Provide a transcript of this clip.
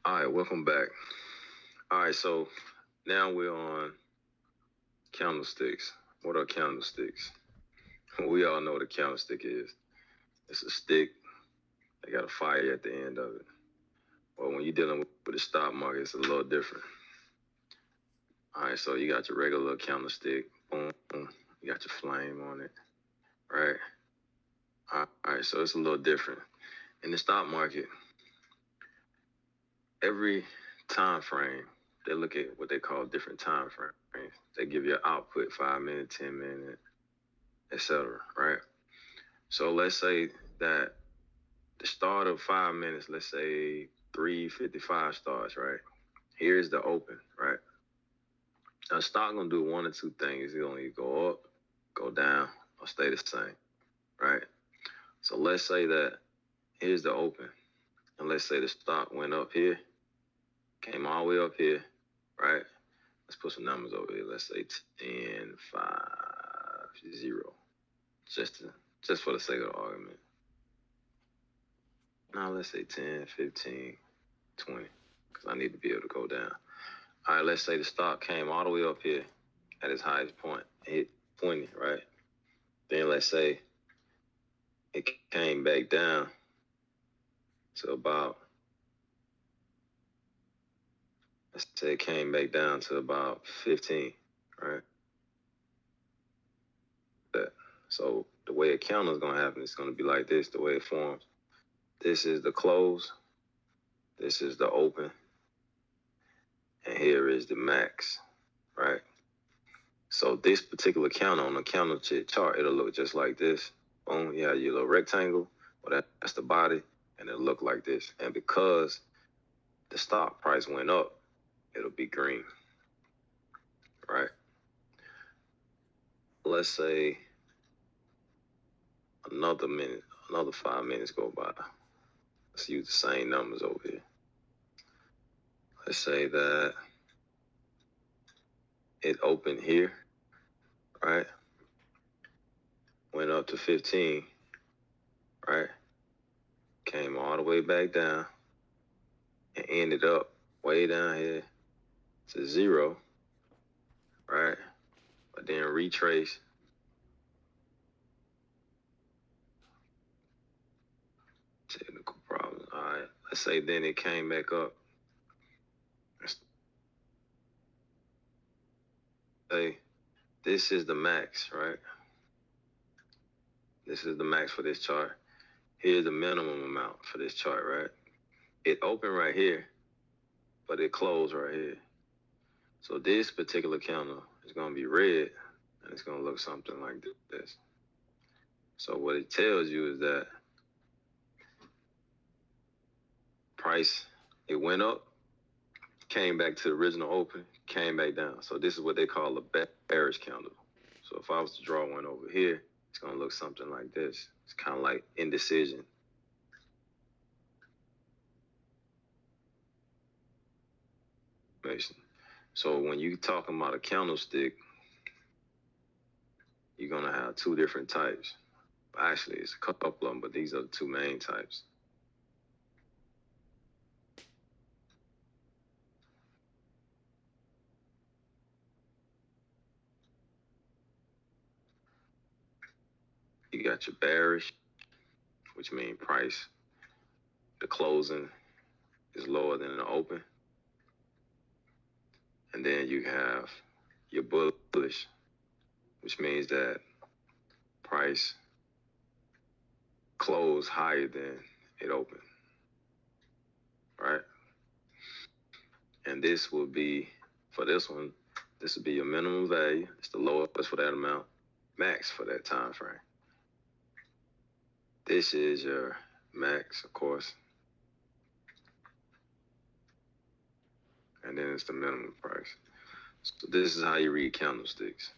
All right, welcome back. All right, so now we're on candlesticks. What are candlesticks? We all know what a candlestick is. It's a stick. They got a fire at the end of it. Well, when you're dealing with the stock market, it's a little different. All right, so you got your regular little candlestick. Boom, boom. You got your flame on it, right? All right, so it's a little different. In the stock market, every time frame, they look at what they call different time frames. They give you an output, 5 minutes, 10 minutes, etc. Right? So let's say that the start of 5 minutes, let's say 3:55 starts, right? Here's the open, right? Now, stock gonna do one or two things. It's gonna either go up, go down, or stay the same, right? So let's say that here's the open, and let's say the stock went up here, came all the way up here, right? Let's put some numbers over here. Let's say 10, 5, 0, just for the sake of the argument. Now let's say 10, 15, 20, because I need to be able to go down. All right, let's say the stock came all the way up here at its highest point, hit 20, right? Then let's say it came back down to about, let's say it came back down to about 15, right? So the way a candle is going to happen, it's going to be like this, the way it forms. This is the close, this is the open, and here is the max, right? So this particular candle on a candlestick chart, it'll look just like this. Boom, you have your little rectangle, well, that's the body, and it'll look like this. And because the stock price went up, it'll be green, right? Let's say another 5 minutes go by. Let's use the same numbers over here. Let's say that it opened here, right? Went up to 15, right? Came all the way back down and ended up way down here to 0, right? But then retrace. Technical problems. All right. Let's say then it came back up. Say this is the max, right? This is the max for this chart. Here's the minimum amount for this chart, right? It opened right here, but it closed right here. So this particular candle is going to be red, and it's going to look something like this. So what it tells you is that price, it went up, came back to the original open, came back down. So this is what they call a bearish candle. So if I was to draw one over here, it's going to look something like this. It's kind of like indecision. So when you're talking about a candlestick, you're going to have two different types. Actually, it's a couple of them, but these are the two main types. You got your bearish, which means price, the closing is lower than the open. And then you have your bullish, which means that price closed higher than it opened, right? And this will be, for this one, this will be your minimum value. It's the lowest for that amount, max for that time frame. This is your max, of course. And then it's the minimum price. So this is how you read candlesticks.